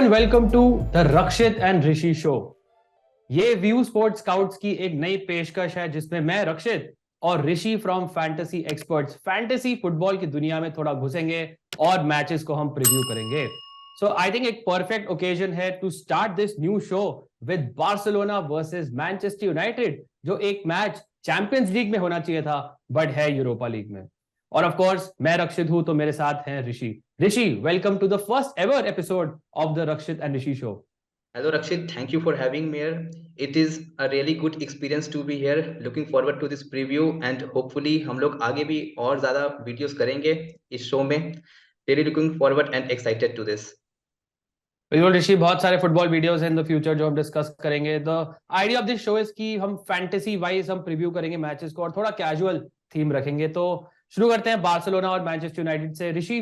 And welcome to the Rakshit and Rishi show. ये view sports scouts की एक नई पेशकश है जिसमें मैं रक्षित और Rishi from fantasy experts fantasy football की दुनिया में थोड़ा घुसेंगे और मैचेस को हम प्रीव्यू करेंगे। सो आई थिंक एक परफेक्ट ओकेजन है to start this new show with Barcelona versus Manchester United, जो एक मैच चैंपियंस लीग में होना चाहिए था बट है यूरोपा लीग में। और ऑफ कोर्स मैं रक्षित हूं तो मेरे साथ हैं Rishi. Rishi, welcome to the first ever episode of the Rakshit and Rishi show. Hello Rakshit, thank you for having me here. It is a really good experience to be here. Looking forward to this preview and hopefully हम लोग आगे भी और ज़्यादा videos करेंगे इस show में. Really looking forward and excited to this. बिल्कुल ऋषि, बहुत सारे फुटबॉल वीडियोस हैं इन द फ्यूचर जो हम डिस्कस करेंगे। The idea of this show is कि हम फैंटेसी वाइज हम प्रीव्यू करेंगे मैचेस को और थोड़ा कैजुअल थीम रखेंगे। तो शुरू करते हैं बार्सिलोना और मैनचेस्टर यूनाइटेड से। ऋषि,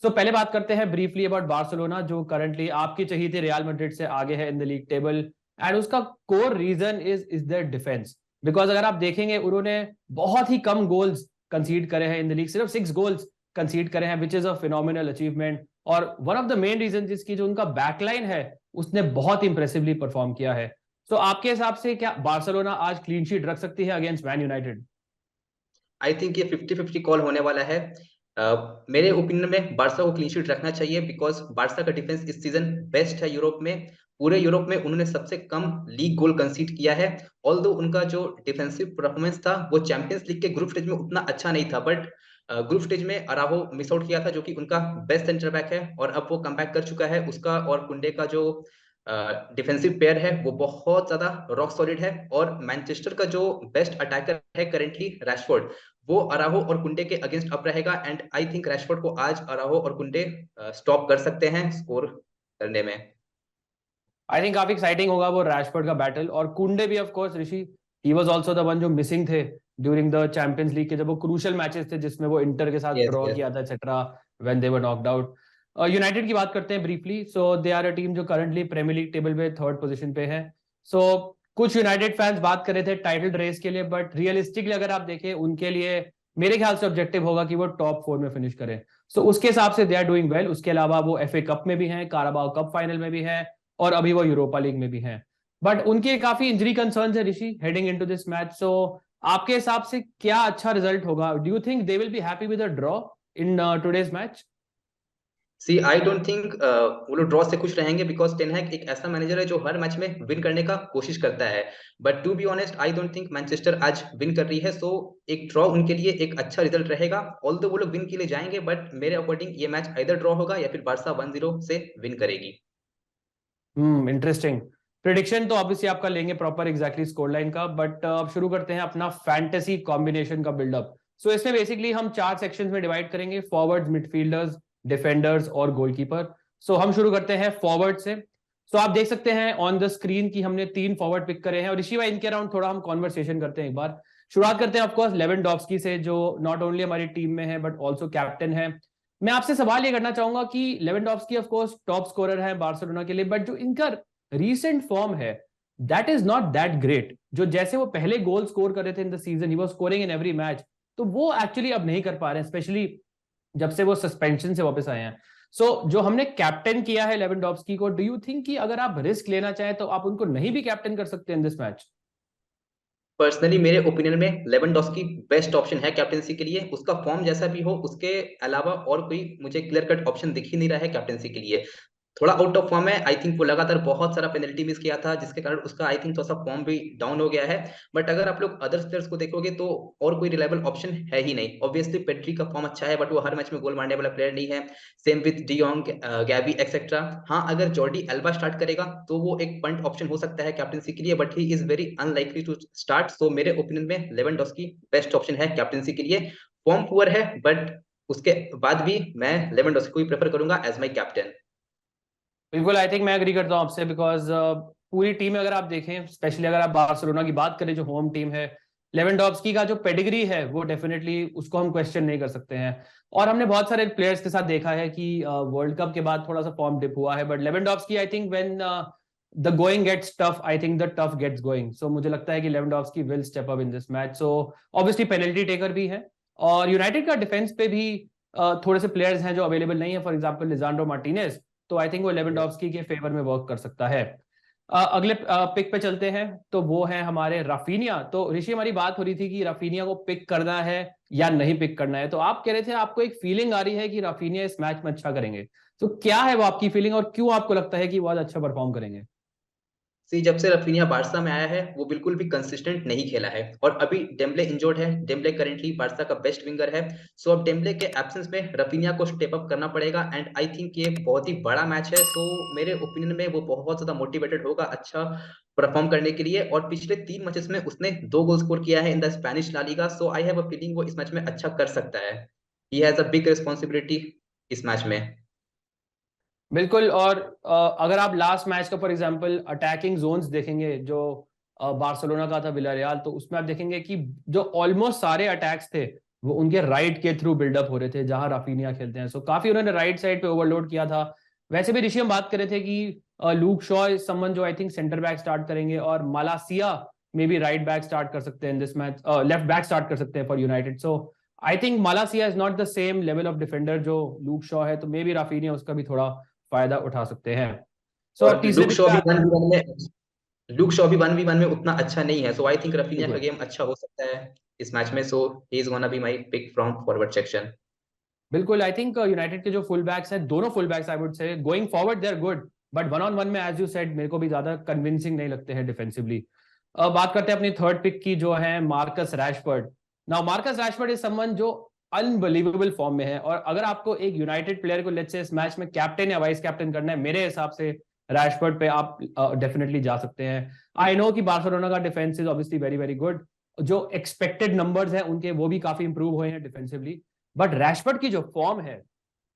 तो पहले बात करते हैं ब्रीफली अबाउट बार्सिलोना, जो करंटली आपकी चहीते रियल मैड्रिड से आगे है in the league table, and उसका core reason is their defence. Because अगर आप देखेंगे उन्होंने बहुत ही कम गोल्स कंसीड करे हैं इन द लीग, सिर्फ 6 गोल्स कंसीड करे हैं, which is a phenomenal achievement. और one of the main reason जिसकी जो उनका बैकलाइन है उसने बहुत इंप्रेसिवली परफॉर्म किया है। तो आपके हिसाब से क्या बार्सिलोना आज क्लीन शीट रख सकती है against man United? I think ये 50-50 कॉल होने वाला है. मेरे ओपिनियन में बार्सा को क्लीन शीट रखना चाहिए बिकॉज बार्सा का डिफेंस इस सीजन बेस्ट है यूरोप में. पूरे यूरोप में उन्होंने सबसे कम लीग गोल कंसीड किया है. ऑल्दो उनका जो डिफेंसिव परफॉर्मेंस था वो चैंपियंस लीग के ग्रुप स्टेज में उतना अच्छा नहीं था, बट ग्रुप स्टेज में अराहो मिस आउट किया था जो कि उनका बेस्ट सेंटर बैक है और अब वो कम कर चुका है. उसका और कुंडे का जो डिफेंसिव पेयर है वो बहुत ज्यादा रॉक सॉलिड है. और मैनचेस्टर का जो बेस्ट अटैकर है करेंटली रैशफोर्ड, वो अराहो और कुंडे के अगेंस्ट अप रहेगा. एंड आई थिंक रैशफोर्ड को आज अराहो और कुंडे स्टॉप कर सकते हैं स्कोर करने में. आई थिंक काफी एक्साइटिंग होगा वो रैशफोर्ड का बैटल। और कुंडे भी of course Rishi, he was also the one जो मिसिंग थे ड्यूरिंग द चैंपियंस लीग के जब वो क्रूशियल मैचेस थे जिसमें वो इंटर के साथ यस ड्रॉ यस. किया था etcetera, when they were knocked out. United की बात करते हैं briefly. So they are a team जो करंटली प्रीमियर लीग टेबल पे थर्ड पोजीशन पे है। सो कुछ यूनाइटेड फैंस बात कर रहे थे टाइटल रेस के लिए, बट रियलिस्टिकली अगर आप देखें उनके लिए मेरे ख्याल से ऑब्जेक्टिव होगा कि वो टॉप 4 में फिनिश करें। सो उसके हिसाब से दे आर डूइंग वेल। उसके अलावा वो एफए कप में भी हैं, काराबाओ कप फाइनल में भी हैं और अभी वो यूरोपा लीग में भी हैं। बट उनके काफी इंजरी कंसर्न्स है ऋषि heading into this match. So आपके हिसाब से क्या अच्छा रिजल्ट होगा? Do you think they will be happy with a draw in today's match? See I don't think वो लोग ड्रॉ से खुश रहेंगे बिकॉज टेन हैग एक ऐसा मैनेजर है जो हर मैच में विन करने का कोशिश करता है. But to be honest I don't think Manchester आज विन कर रही है. सो एक ड्रॉ उनके लिए एक अच्छा रिजल्ट रहेगा. ऑल्दो वो लोग विन के लिए जाएंगे बट मेरे अकॉर्डिंग ये मैच आइदर ड्रॉ होगा या फिर बार्सा 1-0 से विन करेगी. Interesting prediction. तो ऑब्वियसली आपका लेंगे प्रॉपर एग्जैक्टली स्कोर लाइन का, बट अब शुरू करते हैं अपना फैंटेसी कॉम्बिनेशन का बिल्डअप। सो इसमें बेसिकली हम 4 सेक्शंस में डिवाइड करेंगे, फॉरवर्ड्स, मिडफील्डर्स, डिफेंडर्स और गोलकीपर। सो हम शुरू करते हैं फॉरवर्ड से। सो आप देख सकते हैं ऑन द स्क्रीन की हमने 3 फॉरवर्ड पिक करे हैं और ऋषि भाई इनके अराउंड थोड़ा हम कॉन्वर्सेशन करते हैं एक बार। शुरुआत करते हैं ऑफकोर्स लेवेंडोव्स्की से, जो नॉट ओनली हमारी टीम में है बट ऑल्सो कैप्टन है। मैं आपसे सवाल ये करना चाहूंगा कि Lewandowski of course top scorer है बार्सिलोना के लिए, बट जो इनका रीसेंट फॉर्म है that is not that great. जो जैसे वो पहले गोल स्कोर कर रहे थे in the season, he was scoring in every match, तो वो एक्चुअली अब नहीं कर पा रहे हैं, स्पेशली जब से वो सस्पेंशन से वापस आए हैं। सो जो हमने कैप्टन किया है लेवेंडोव्स्की को, डू यू थिंक कि अगर आप रिस्क लेना चाहें तो आप उनको नहीं भी कैप्टन कर सकते इन दिस मैच? पर्सनली मेरे ओपिनियन में लेवेंडोस्की बेस्ट ऑप्शन है कैप्टेंसी के लिए. उसका फॉर्म जैसा भी हो, उसके अलावा और कोई मुझे क्लियर कट ऑप्शन दिख ही नहीं रहा है कैप्टेंसी के लिए. थोड़ा आउट ऑफ फॉर्म है. आई थिंक वो लगातार बहुत सारा पेनल्टी मिस किया था जिसके कारण उसका आई थिंक थोड़ा सा फॉर्म भी डाउन हो गया है. बट अगर आप लोग अदर प्लेयर्स को देखोगे तो और कोई रिलायबल ऑप्शन है ही नहीं. ऑब्वियसली पेड्री का फॉर्म अच्छा है बट वो हर मैच में गोल मारने वाला प्लेयर नहीं है. Same with de Jong, गैवी etcetera. हाँ, अगर जॉर्डी एल्बा स्टार्ट करेगा तो वो एक पंट ऑप्शन हो सकता है कैप्टेंसी के लिए, but he is very unlikely to start. So मेरे ओपिनियन में लेवेंडोस्की बेस्ट ऑप्शन है कैप्टेंसी के लिए. फॉर्म पुअर है बट उसके बाद भी मैं लेवेंडोस्की को ही प्रेफर करूंगा एज माई कैप्टन. बिल्कुल, आई थिंक मैं एग्री करता हूं आपसे बिकॉज पूरी टीम अगर आप देखें, स्पेशली अगर आप बार्सिलोना की बात करें जो होम टीम है, लेवेंडोव्स्की का जो पेडिग्री है वो डेफिनेटली उसको हम क्वेश्चन नहीं कर सकते हैं। और हमने बहुत सारे प्लेयर्स के साथ देखा है कि वर्ल्ड कप के बाद थोड़ा सा फॉर्म डिप हुआ है, but Lewandowski I think when the going gets tough, I think the tough gets going. So मुझे लगता है कि Lewandowski will step up in this match. So obviously penalty taker भी है और यूनाइटेड का डिफेंस पे भी थोड़े से प्लेयर्स हैं जो अवेलेबल नहीं है, फॉर एग्जाम्पल लिजांड्रो मार्टिनेज। तो आई थिंक वो लेवेंडोव्स्की के फेवर में वर्क कर सकता है। अगले पिक पे चलते हैं, तो वो है हमारे राफीनिया। तो ऋषि, हमारी बात हो रही थी कि राफीनिया को पिक करना है या नहीं पिक करना है, तो आप कह रहे थे आपको एक फीलिंग आ रही है कि राफीनिया इस मैच में अच्छा करेंगे, तो क्या है वो आपकी फीलिंग और क्यों आपको लगता है कि वो आज अच्छा परफॉर्म करेंगे? जब से रफीनिया बारसा में आया है वो बिल्कुल भी कंसिस्टेंट नहीं खेला है, और अभी डेम्बले इंजर्ड है। डेम्बले करंटली बारसा का बेस्ट विंगर है। सो अब डेम्बले के एब्सेंस में रफीनिया को स्टेप अप करना पड़ेगा, एंड आई थिंक ये बहुत ही बड़ा मैच है। सो मेरे ओपिनियन में वो बहुत ज्यादा मोटिवेटेड होगा अच्छा परफॉर्म करने के लिए, और पिछले 3 मैचेस में उसने 2 गोल स्कोर किया है in the Spanish La Liga. So I have a feeling वो इस मैच में अच्छा कर सकता है। He has a big responsibility इस मैच में। बिल्कुल। और अगर आप लास्ट मैच का फॉर एग्जांपल अटैकिंग जोन्स देखेंगे जो बार्सिलोना का था विलारियल, तो उसमें आप देखेंगे कि जो ऑलमोस्ट सारे अटैक्स थे वो उनके राइट के थ्रू बिल्डअप हो रहे थे जहां राफीनिया खेलते हैं। सो काफी उन्होंने राइट साइड पे ओवरलोड किया था। वैसे भी ऋषि हम बात कर रहे थे कि लूक शॉ इज समवन जो I think centre back start करेंगे, और Malacia maybe right back start कर सकते हैं this match, left back start कर सकते हैं for United. So I think Malacia is not the same level of defender जो लूक शॉ है, तो मे बी राफीनिया उसका भी थोड़ा फायदा उठा सकते हैं। सो अब और तीसरे पिक पे आते हैं। लुक शॉ भी 1v1 में उतना अच्छा नहीं है। सो आई थिंक रफीनिया का बिल्कुल गेम अच्छा हो सकता है इस मैच में। So he is gonna be my pick from forward section. बिल्कुल। आई थिंक यूनाइटेड के जो फुल बैक्स हैं, दोनों full backs I would say going forward they are good, but one on one में एज यू सेड मेरे को भी ज्यादा कन्विंसिंग नहीं लगते हैं डिफेंसिवली। बात करते हैं अपनी थर्ड पिक की, जो है Marcus Rashford. Now Marcus Rashford is someone जो अनबिलीवेबल फॉर्म में है, और अगर आपको एक यूनाइटेड प्लेयर को लेट्स से इस मैच में कैप्टन या वाइस कैप्टन करना है, मेरे हिसाब से रैशफोर्ड पे आप डेफिनेटली जा सकते हैं। आई नो कि बार्सिलोना का defence is obviously very very good, जो एक्सपेक्टेड नंबर्स हैं उनके वो भी काफी इंप्रूव हुए हैं डिफेंसिवली, बट रैशफोर्ड की जो फॉर्म है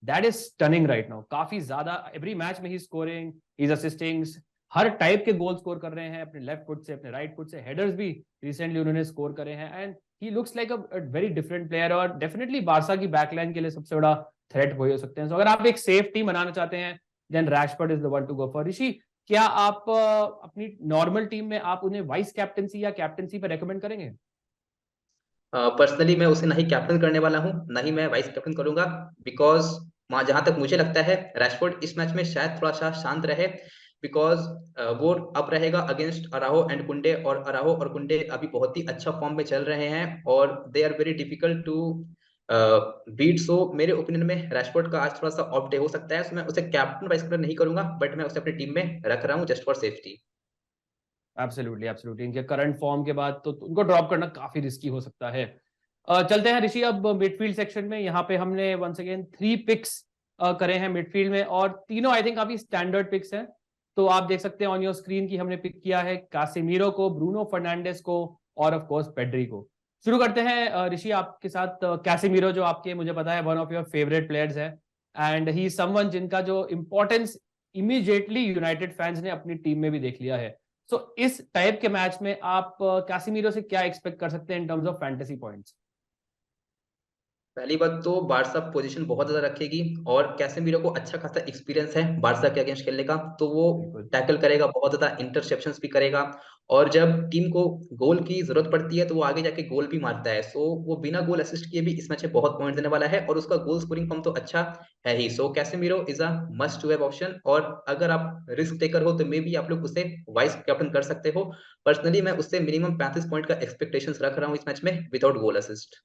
that is stunning right now. काफी ज्यादा एवरी मैच में he scoring, he is assisting, हर टाइप के गोल स्कोर कर रहे हैं, अपने लेफ्ट फुट से, अपने राइट फुट से, हेडर्स भी रिसेंटली उन्होंने स्कोर करे हैं, and he looks like a very different player, और डेफिनेटली बारसा की बैकलाइन के लिए सबसे बड़ा थ्रेट वही हो सकते हैं। तो अगर आप एक सेफ टीम बनाना चाहते हैं then Rashford is the one to go for. Rishi, क्या आप अपनी नॉर्मल टीम में आप उन्हें वाइस कैप्टनसी या कैप्टनसी पर रेकमेंड करेंगे? पर्सनली मैं उसे ना ही कैप्टन करने वाला हूँ, ना ही मैं वाइस कैप्टन करूंगा। बिकॉज जहां तक मुझे लगता है रैशफोर्ड इस मैच में शायद थोड़ा सा शांत रहे। बिकॉज वो अब रहेगा अगेंस्ट अराहो एंड कुंडे, और अराहो और कुंडे अभी बहुत ही अच्छा फॉर्म में चल रहे हैं, और they are very difficult to beat. So मेरे ओपिनियन में रैशफोर्ड का आज थोड़ा सा ऑफ डे हो सकता है। सो मैं उसे कैप्टन वाइस कैप्टन नहीं करूंगा, बट मैं उसे अपनी टीम में रख रहा हूँ just for safety. Absolutely absolutely. इनके करंट फॉर्म के बाद तो उनको ड्रॉप करना काफी रिस्की हो सकता है। चलते हैं ऋषि अब मिडफील्ड सेक्शन में। यहाँ पे हमने वंस अगेन 3 पिक्स करे हैं मिडफील्ड में, और तीनों आई थिंक काफी स्टैंडर्ड पिक्स हैं। तो आप देख सकते हैं ऑन योर स्क्रीन की हमने पिक किया है कासिमीरो को, ब्रूनो फर्नांडिस को, और ऑफ कोर्स पेड्री को। शुरू करते हैं ऋषि आपके साथ। कैसिमीरो जो आपके, मुझे पता है, one of your favourite players है, एंड ही समवन जिनका जो इंपॉर्टेंस इमीडिएटली यूनाइटेड फैंस ने अपनी टीम में भी देख लिया है। सो इस टाइप के मैच में आप कैसिमीरो से क्या एक्सपेक्ट कर सकते हैं in terms of fantasy points? पहली बात तो बारसा पोजीशन बहुत ज्यादा रखेगी, और कैसेमीरो को अच्छा खासा एक्सपीरियंस है बारसा के अगेंस्ट खेलने का। तो वो बिल्कुल टैकल करेगा, बहुत ज्यादा इंटरसेप्शंस भी करेगा, और जब टीम को गोल की जरूरत पड़ती है तो वो आगे जाके गोल भी मारता है। सो वो बिना गोल असिस्ट किए भी इस मैच में बहुत पॉइंट देने वाला है, और उसका गोल स्कोरिंग फॉर्म तो अच्छा है ही। So Casemiro is a must to have option, और अगर आप रिस्क टेकर हो तो मे बी आप लोग उसे वाइस कैप्टन कर सकते हो। पर्सनली मैं उससे मिनिमम 35 पॉइंट का एक्सपेक्टेशन रख रहा हूँ इस मैच में विदाउट गोल असिस्ट।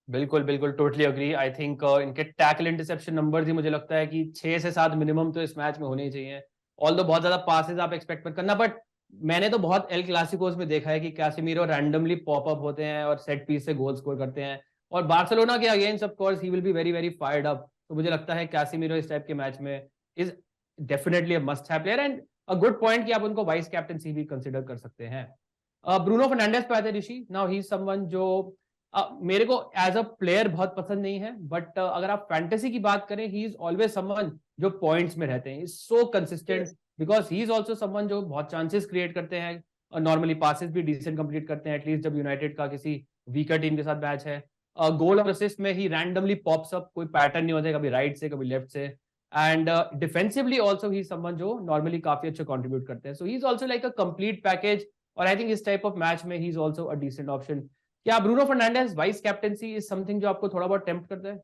बिल्कुल बिल्कुल, टोटली अग्री। आई थिंक इनके टैकल इंटरसेप्शन नंबर ही मुझे लगता है कि 6 से 7 मिनिमम तो इस मैच में होने ही चाहिए। ऑल दो बहुत ज्यादा पासेस आप एक्सपेक्ट मत करना, बट मैंने तो बहुत एल क्लासिकोस में देखा है कि कैसेमीरो रैंडमली पॉप अप होते हैं और सेट पीस से गोल स्कोर करते हैं, और बार्सिलोना के against of course he will be very very fired up. तो मुझे लगता है कैसेमीरो इस टाइप के मैच में is definitely a must have player, and a good point कि आप उनको वाइस कैप्टनसी भी कंसिडर कर सकते हैं। ब्रूनो फर्नांडिस पे आते हैं ऋषि। नाउ ही समवन जो मेरे को एज अ प्लेयर बहुत पसंद नहीं है, बट अगर आप फैंटेसी की बात करें, ही इज ऑलवेज समवन जो पॉइंट्स में रहते हैं, is so consistent, because he is also someone जो बहुत चांसेस क्रिएट करते हैं, और नॉर्मली पासेस भी डिसेंट कंप्लीट करते हैं, एटलीस्ट जब यूनाइटेड का किसी वीकर टीम के साथ मैच है। गोल और असिस्ट में ही रैंडमली पॉप्स अप, कोई पैटर्न नहीं होता है, कभी राइट से कभी लेफ्ट से, and defensively also he someone जो नॉर्मली काफी अच्छा कंट्रीब्यूट करते हैं। So he is also like a complete package, और आई थिंक इस टाइप ऑफ मैच में he is also a decent option. क्या Bruno Fernandes vice captaincy is something जो आपको थोड़ा बहुत टेम्प्ट करता है?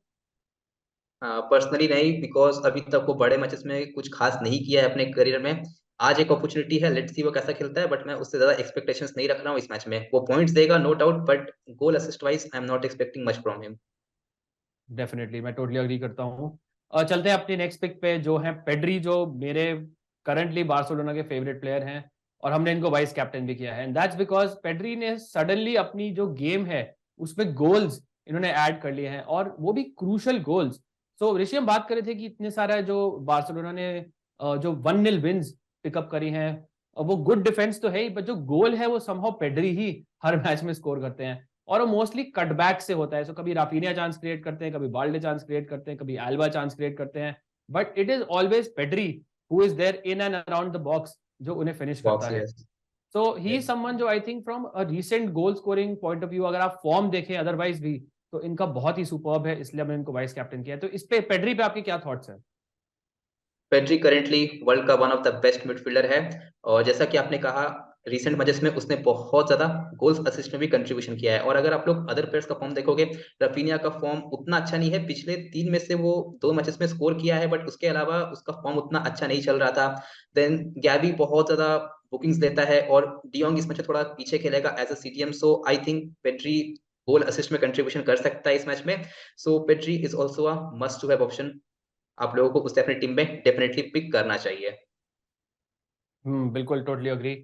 पर्सनली नहीं, बिकॉज अभी तक वो बड़े मैचेस में कुछ खास नहीं किया है अपने करियर में। आज एक अपॉर्चुनिटी है, लेट्स सी वो कैसा खेलता है, बट मैं उससे ज्यादा एक्सपेक्टेशंस नहीं रख रहा हूँ इस मैच में। वो पॉइंट्स देगा no doubt, but goal assist wise I am not expecting much from him. Definitely, मैं टोटली अग्री करता हूँ। चलते हैं अपनी नेक्स्ट पिक पे, जो है पेड्री, जो मेरे करंटली बार्सिलोना के फेवरेट प्लेयर हैं, और हमने इनको वाइस कैप्टन भी किया है। एंड दैट्स बिकॉज पेड्री ने सडनली अपनी जो गेम है उसमें गोल्स इन्होंने ऐड कर लिए हैं, और वो भी क्रूशल गोल्स। सो ऋषि, हम बात कर रहे थे कि इतने सारा जो बार्सिलोना ने जो 1-0 विन्स पिकअप करी हैं, वो गुड डिफेंस तो है ही, बट जो गोल है वो समहाउ पेड्री ही हर मैच में स्कोर करते हैं, और वो मोस्टली कटबैक से होता है। सो कभी राफिनिया चांस क्रिएट करते हैं, कभी बाल्डे चांस क्रिएट करते हैं, कभी एल्बा चांस क्रिएट करते हैं, but it is always Pedri who is there in and around the box, जो उन्हें फिनिश करता बॉक्स, है। यस। सो ही समवन जो I think from a recent goal scoring point of view, अगर आप फॉर्म देखें अदरवाइज भी, तो इनका बहुत ही सुपर्ब है, इसलिए मैंने इनको वाइस कैप्टन किया है। तो इस पे पेड्री पे आपके क्या थॉट्स हैं? पेड्री करेंटली वर्ल्ड का one of the best midfielder है, और जैसा कि आपने कहा, रिसेंट मैचेस में उसने बहुत ज्यादा गोल्स असिस्ट में भी कंट्रीब्यूशन किया है। और अगर आप लोग अदर प्लेयर्स का फॉर्म देखोगे, रफीनिया का फॉर्म उतना अच्छा नहीं है, पिछले 3 में से वो 2 मैचेस में स्कोर किया है, बट उसके अलावा उसका फॉर्म उतना अच्छा नहीं चल रहा था। देन गैवी बहुत ज्यादा बुकिंग्स लेता है, और डियोंग इस मैच में थोड़ा पीछे खेलेगा as a CTM. So I think Pedri goal assist में कंट्रीब्यूशन कर सकता है इस मैच में। So Pedri is also a must to have option. आप लोगों को उसे अपनी टीम में डेफिनेटली पिक करना चाहिए। बिल्कुल, टोटली अग्री।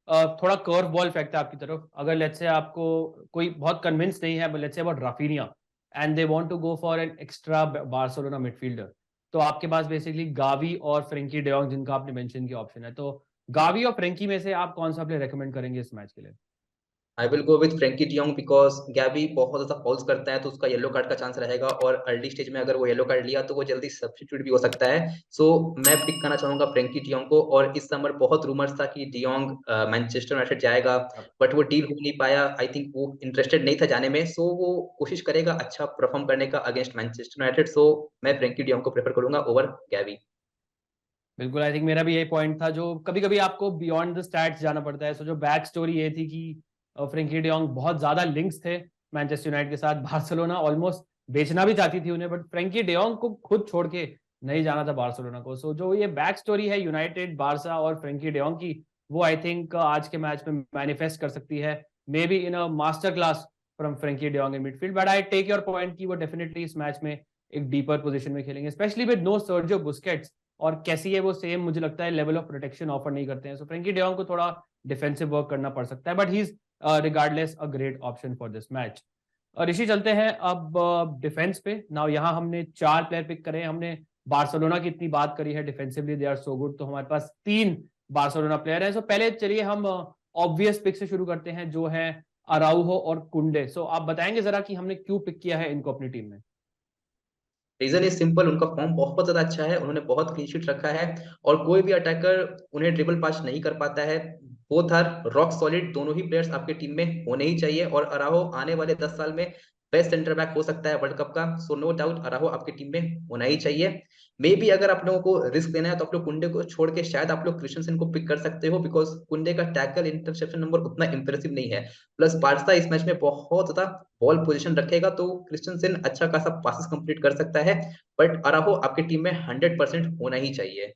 थोड़ा कर्व बॉल फेंकता है आपकी तरफ, अगर लेट्स से आपको कोई बहुत कन्विंस नहीं है, let's say about Raphinha, and they want to go for an extra Barcelona midfielder, तो आपके पास बेसिकली गावी और फ्रेंकी डेयोंग, जिनका आपने मेंशन किया, ऑप्शन है। तो गावी और फ्रेंकी में से आप कौन सा प्लेयर रेकमेंड करेंगे इस मैच के लिए? I will go with Frenkie de Jong, because Gavi बहुत ज्यादा फॉल्स करता है, तो उसका येलो कार्ड का चांस रहेगा, और अर्ली स्टेज में अगर वो येलो कार्ड लिया तो वो जल्दी सब्स्टिट्यूट भी हो सकता है। सो मैं पिक करना चाहूंगा फ्रेंकी डियोंग को। और इस समर बहुत रूमर्स था कि डियोंग मैनचेस्टर यूनाइटेड जाएगा, बट वो डील हो नहीं पाया। आई थिंक वो इंटरेस्टेड नहीं था जाने में, सो वो कोशिश करेगा अच्छा परफॉर्म करने का अगेंस्ट मैनचेस्टर यूनाइटेड। सो मैं फ्रेंकी डियोंग को प्रेफर करूंगा ओवर गैबी। बिल्कुल, आई थिंक मेरा भी यही पॉइंट था। जो कभी कभी आपको बियॉन्ड द स्टैट्स जाना पड़ता है। सो जो बैक स्टोरी ये थी कि फ्रेंकी डियोंग बहुत ज्यादा लिंक्स थे मैनचेस्टर यूनाइटेड के साथ, बार्सिलोना ऑलमोस्ट बेचना भी चाहती थी उन्हें, बट फ्रेंकी डियोंग को खुद छोड़ के नहीं जाना था बार्सिलोना को। सो जो ये बैक स्टोरी है यूनाइटेड, बार्सा और फ्रेंकी डियोंग की, वो आई थिंक आज के मैच में मैनिफेस्ट कर सकती है, maybe in a master class from Frenkie de Jong in midfield. But I take your point कि वो डेफिनेटली इस मैच में एक डीपर पोजीशन में खेलेंगे, especially with no Sergio Busquets, और कैसी है वो सेम, मुझे लगता है लेवल ऑफ प्रोटेक्शन ऑफर नहीं करते हैं। सो फ्रेंकी डियोंग को थोड़ा डिफेंसिव वर्क करना पड़ सकता है, but he is regardless a great option for this match. Rishi, चलते हैं अब डिफेंस पे। नाउ यहाँ हमने 4 प्लेयर पिक करे हैं। हमने बार्सिलोना की इतनी बात करी है, defensively they are so good, तो हमारे पास 3 बार्सिलोना प्लेयर हैं। सो पहले चलिए हम ऑब्वियस पिक से शुरू करते हैं, जो है अराउहो और कुंडे। सो आप बताएंगे जरा कि हमने क्यों पिक किया है इनको अपनी टीम में? रीजन इज सिंपल, उनका फॉर्म बहुत ज्यादा अच्छा है, उन्होंने बहुत क्लीन शीट रखा है, और कोई भी अटैकर उन्हें ड्रिबल पास नहीं कर पाता है। बोथ आर रॉक सॉलिड, दोनों ही प्लेयर्स आपके टीम में होने ही चाहिए। और अराहो आने वाले 10 साल में बेस्ट सेंटर बैक हो सकता है वर्ल्ड कप का। सो नो डाउट अराहो आपकी टीम में होना ही चाहिए। मे बी अगर आप लोगों को रिस्क लेना है तो आप लोग कुंडे को छोड़ के शायद आप लोग क्रिस्टियनसेन को पिक कर सकते हो, बिकॉज कुंडे का टैकल इंटरसेप्शन नंबर उतना इंप्रेसिव नहीं है। प्लस बार्सा इस मैच में बहुत ज्यादा बॉल पोजीशन रखेगा, तो क्रिस्टियनसेन अच्छा खासा पासेस कंप्लीट कर सकता है। बट अराहो आपकी टीम में 100% होना ही चाहिए।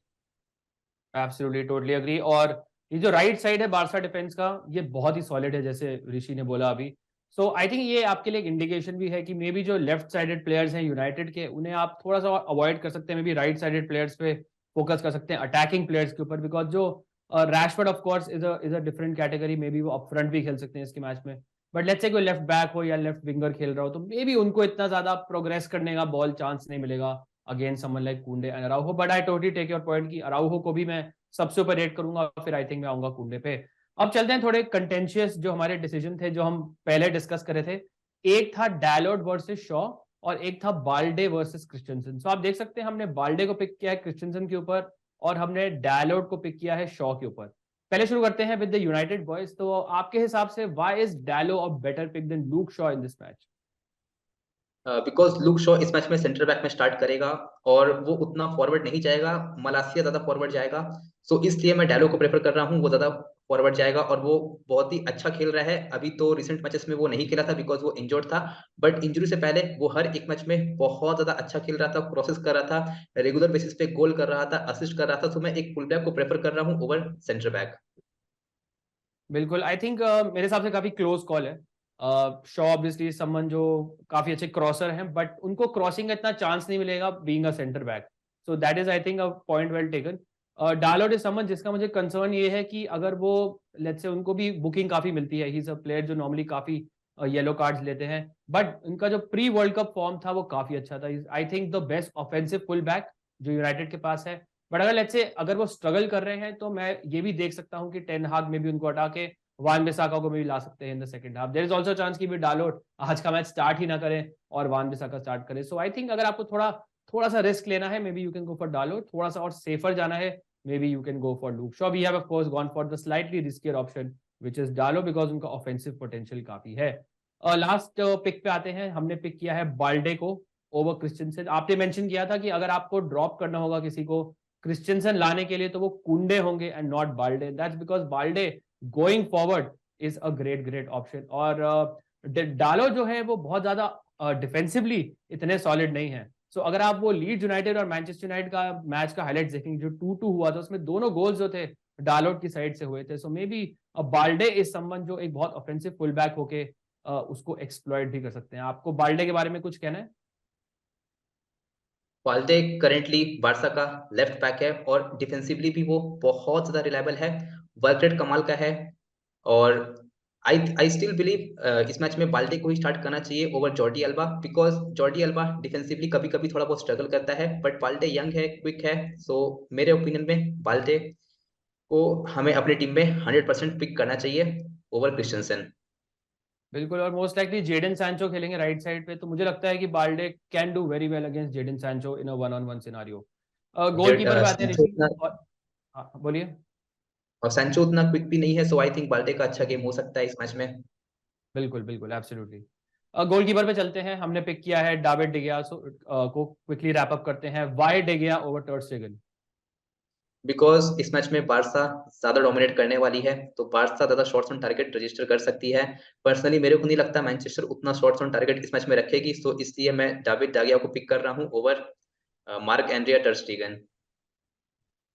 Absolutely, totally agree. और ये जो राइट साइड है बारसा डिफेंस का, ये बहुत ही सॉलिड है, जैसे ऋषि ने बोला अभी। सो आई थिंक ये आपके लिए एक इंडिकेशन भी है कि मे बी जो लेफ्ट साइडेड प्लेयर्स हैं यूनाइटेड के, उन्हें आप थोड़ा सा अवॉइड कर सकते हैं, may be right sided players पे फोकस कर सकते हैं, अटैकिंग प्लेयर्स के ऊपर, बिकॉज जो Rashford of course is a different category, may be वो अप फ्रंट भी खेल सकते हैं इसके मैच में। बट लेट्स से कोई लेफ्ट बैक हो या लेफ्ट विंगर खेल रहा हो, तो मे बी उनको इतना ज्यादा प्रोग्रेस करने का बॉल चांस नहीं मिलेगा against someone like Kounde and Araujo. But I totally take your point कि अराउहो को भी मैं सबसे ऊपर रेट करूंगा, फिर आई थिंक मैं आऊंगा कुंडे पे। अब चलते हैं थोड़े कंटेंशियस जो हमारे डिसीजन थे, जो हम पहले डिस्कस करे थे। एक था डैलोट वर्सेस शॉ, और एक था बाल्डे वर्सेस क्रिस्टियनसन। सो आप देख सकते हैं हमने बाल्डे को पिक किया है क्रिस्टियनसन के ऊपर, और हमने डैलोट को पिक किया है शॉ के ऊपर। पहले शुरू करते हैं विद द यूनाइटेड बॉयज। तो आपके हिसाब से why is Dalot a better pick than Luke Shaw in this match? Because Luke Shaw इस मैच में सेंटर बैक में स्टार्ट करेगा और वो उतना फॉरवर्ड नहीं जाएगा, मलासिया ज्यादा फॉरवर्ड जाएगा। सो इसलिए मैं डालो को प्रेफर कर रहा हूँ, वो ज्यादा फॉरवर्ड जाएगा और वो बहुत ही अच्छा खेल रहा है। अभी तो रिसेंट मैचेस में वो नहीं खेला था बिकॉज वो इंजर्ड था, बट इंजरी से पहले वो हर एक मैच में बहुत ज्यादा अच्छा खेल रहा था, क्रॉसेस कर रहा था, रेगुलर बेसिस पे गोल कर रहा था, असिस्ट कर रहा था। तो मैं एक फुल बैक को प्रेफर कर रहा हूँ ओवर सेंटर बैक। बिल्कुल, आई थिंक मेरे हिसाब से काफी क्लोज कॉल है। शॉ ऑब्वियसली समवन जो काफी अच्छे क्रॉसर हैं, बट उनको क्रॉसिंग का इतना चांस नहीं मिलेगा being a centre back. So that is I think a point well taken. Dalot is someone जिसका मुझे कंसर्न ये है कि अगर वो लेट्स से उनको भी बुकिंग काफी मिलती है, ही इज अ प्लेयर जो नॉर्मली काफी येलो कार्ड्स लेते हैं, बट उनका जो प्री वर्ल्ड कप फॉर्म था वो काफी अच्छा था। आई think the best offensive full back जो यूनाइटेड के पास है। बट अगर लेट्स से अगर वो स्ट्रगल कर रहे हैं तो मैं ये भी देख सकता हूँ कि टेन हाग में भी उनको हटा के वान बिसाका को भी ला सकते हैं in the second half. There is also chance कि भी डालोट आज का मैच स्टार्ट ही ना करें और वान बिसाका स्टार्ट करें। सो आई थिंक अगर आपको थोड़ा थोड़ा सा रिस्क लेना है, maybe you can go for Dalot. थोड़ा सा और सेफर जाना है, maybe you can go for Luke Shaw. We have of course gone for the slightly riskier option which is Dalot because उनका offensive potential काफी है। Last pick पे आते हैं, हमने पिक किया है बाल्डे को ओवर क्रिश्चियनसन। आपने मेंशन किया था कि अगर आपको ड्रॉप करना होगा किसी को क्रिश्चियनसन लाने के लिए तो वो कुंडे होंगे and not Balde. That's because Balde going forward is a great great option. और डालो जो है वो बहुत ज्यादा डिफेंसिवली इतने सॉलिड नहीं है। सो अगर आप वो लीड्स यूनाइटेड और मैनचेस्टर यूनाइटेड का मैच का हाईलाइट देखेंगे जो 2-2 हुआ था, उसमें दोनों गोल्स जो थे डालोट की साइड से हुए थे। So maybe Balde is someone जो एक बहुत ऑफेंसिव फुल बैक होके उसको एक्सप्लॉइट भी कर सकते हैं। आपको बाल्डे के बारे में कुछ कहना है? वाल्दे करेंटली बारसा का लेफ्ट बैक है और डिफेंसिवली भी वो बहुत ज्यादा रिलायबल है, वर्क रेट कमाल का है। और आई आई स्टिल बिलीव इस मैच में बाल्डे को ही स्टार्ट करना चाहिए over Jordi alba, because Jordi alba defensively कभी कभी थोड़ा बहुत स्ट्रगल करता है, बट बाल्डे यंग है, क्विक है। सो मेरे ओपिनियन में बाल्डे को हमें अपनी टीम में 100% पिक करना चाहिए ओवर क्रिस्टियनसन। बिल्कुल, और मोस्ट लाइकली जेडन सैंचो खेलेंगे राइट साइड पे, तो मुझे लगता है कि Balde can do very well against Jadon Sancho in a one on one scenario. Goalkeeper पे आते हैं सैंचो ऋषि। उतना और हाँ बोलिए। और सैंचो उतना क्विक भी नहीं है, सो आई थिंक बाल्डे का अच्छा गेम हो सकता है इस मैच में। बिल्कुल बिल्कुल एब्सोल्युटली। गोलकीपर पे चलते हैं, हमने पिक किया है डेविड डिगिया। को क्विकली रैप अप करते हैं, वाई डिगिया ओवर टर स्टेगन। बिकॉज इस मैच में बारसा ज्यादा डोमिनेट करने वाली है, तो बारसा ज्यादा शॉट्स ऑन टारगेट रजिस्टर कर सकती है। पर्सनली मेरे को नहीं लगता मैनचेस्टर उतना शॉट्स ऑन टारगेट इस मैच में रखेगी, तो इसलिए मैं डेविड डागिया को पिक कर रहा हूँ ओवर मार्क एंड्रिया टर स्टीगन।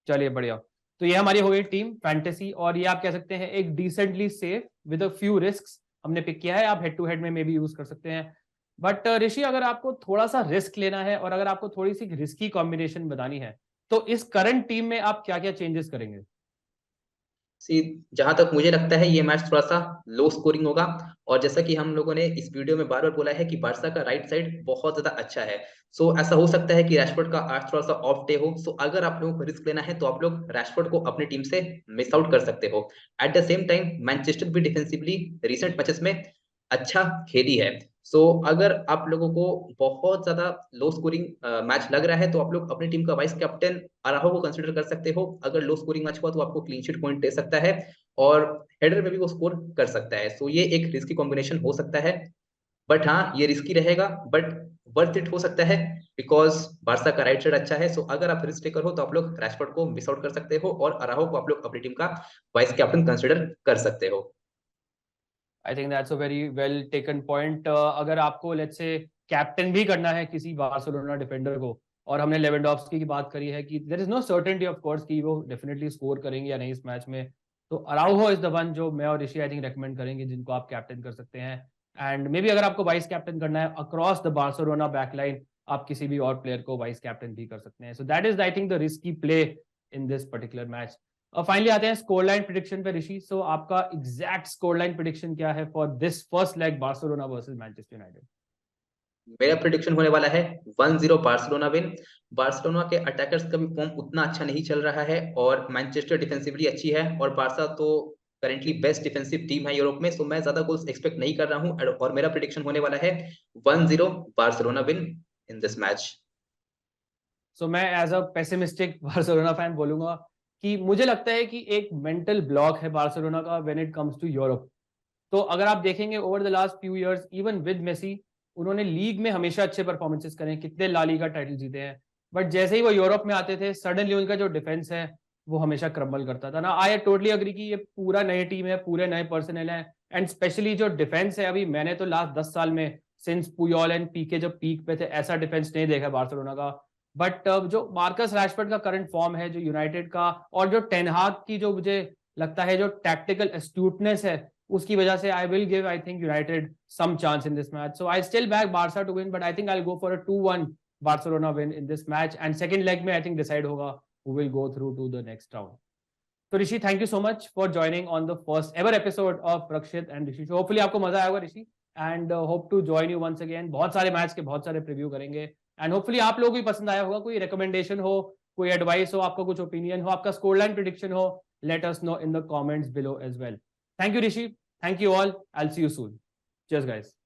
चलिए बढ़िया। तो ये हमारी हो गई टीम फैंटेसी, और ये आप कह सकते हैं एक decently safe with a few risks हमने पिक किया है। आप हेड टू हेड में भी यूज कर सकते हैं। बट ऋषि, अगर आपको थोड़ा सा रिस्क लेना है और अगर आपको थोड़ी सी रिस्की कॉम्बिनेशन बतानी है, तो इस करंट टीम में आप क्या क्या चेंजेस करेंगे? सी जहां तक मुझे लगता है ये मैच थोड़ा सा लो स्कोरिंग होगा, और जैसा कि हम लोगों ने इस वीडियो में बार बार बोला है कि बारसा का राइट साइड बहुत ज्यादा अच्छा है। सो ऐसा हो सकता है कि रैशफोर्ड का आज थोड़ा सा ऑफ डे हो, सो अगर आप लोगों को रिस्क लेना है तो आप लोग रैशफोर्ड को अपनी टीम से मिस आउट कर सकते हो। At the same time Manchester भी डिफेंसिवली रिसेंट मैचेस में अच्छा खेली है। सो अगर आप लोगों को बहुत ज्यादा लो स्कोरिंग मैच लग रहा है तो आप लोग अपनी टीम का वाइस कैप्टन अराहो को कंसीडर कर सकते हो। अगर लो स्कोरिंग मैच हुआ तो आपको क्लीन शीट पॉइंट दे सकता है और हेडर में भी वो स्कोर कर सकता है। सो ये एक रिस्की कॉम्बिनेशन हो सकता है, बट हाँ ये रिस्की रहेगा बट वर्थ इट हो सकता है, बिकॉज बारसा का राइट साइड अच्छा है। सो अगर आप रिस्क टेकर हो तो आप लोग रैशफोर्ड को मिस आउट कर सकते हो और अराहो को आप लोग अपनी टीम का वाइस कैप्टन कंसीडर कर सकते हो। I think that's a very well taken point. अगर आपको लेट्स से कैप्टन भी करना है किसी बार्सिलोना डिफेंडर को, और हमने लेवेंडोव्स्की की बात करी है कि there is no certainty of course कि वो डेफिनेटली स्कोर करेंगे या नहीं इस मैच में, तो अराउहो इज द वन जो मैं और ऋषि आई थिंक रेकमेंड करेंगे जिनको आप कैप्टन कर सकते हैं। एंड मे बी अगर आपको वाइस कैप्टन करना है अक्रॉस द बार्सिलोना बैकलाइन, आप किसी भी और प्लेयर को वाइस कैप्टन भी कर सकते हैं। सो that is I think the risky play in this particular match. और फाइनली आते हैं स्कोर लाइन प्रिडिक्शन पे ऋषि। सो आपका एग्जैक्ट स्कोर लाइन प्रिडिक्शन क्या है for this first leg Barcelona versus Manchester United? मेरा प्रिडिक्शन होने वाला है 1-0 बार्सिलोना विन। बार्सिलोना के अटैकर्स का भी फॉर्म उतना अच्छा नहीं चल रहा है और मैनचेस्टर डिफेंसिवली अच्छी है और बारसा तो करेंटली बेस्ट डिफेंसिव टीम है यूरोप में। सो मैं ज्यादा गोल्स एक्सपेक्ट नहीं कर रहा हूं और मेरा प्रिडिक्शन होने वाला है 1-0 Barcelona win in this match. So मैं as a pessimistic Barcelona fan बोलूंगा कि मुझे लगता है कि एक मेंटल ब्लॉक है बार्सिलोना का when it comes to Europe. तो अगर आप देखेंगे over the last few years even with Messi, उन्होंने लीग में हमेशा अच्छे परफॉर्मेंसेस करे हैं, कितने ला लीगा टाइटल जीते हैं, बट जैसे ही वो यूरोप में आते थे सडनली उनका जो डिफेंस है वो हमेशा क्रम्बल करता था ना। आई टोटली अग्री कि ये पूरा नई टीम है, पूरे नए पर्सनल है, एंड स्पेशली जो डिफेंस है, अभी मैंने तो लास्ट 10 साल में सिंस पुयोल एंड पीके जब पीक पे थे ऐसा डिफेंस नहीं देखा बार्सिलोना का। बट जो मार्कस रैशफोर्ड का करंट फॉर्म है, जो यूनाइटेड का, और जो टेन हाग की जो मुझे लगता है जो टैक्टिकल एस्ट्यूटनेस है, उसकी वजह से I will give I think United some chance in this match. So I still back Barca to win, but I think I'll go for a 2-1 Barcelona win in this match. And second leg में I think decide होगा who will go through to the next round. So Rishi, thank you so much for joining on the first ever episode of Rakshit and Rishi. So hopefully आपको मजा आया होगा Rishi, and hope to join you once again. बहुत सारे match के बहुत सारे preview करेंगे, and hopefully आप लोगों को भी पसंद आया होगा। कोई रिकमेंडेशन हो, कोई एडवाइस हो, आपका कुछ ओपिनियन हो, आपका स्कोर लाइन प्रिडिक्शन हो, let us know in the comments below as well. Thank you Rishi, thank you all. I'll see you soon. Cheers guys.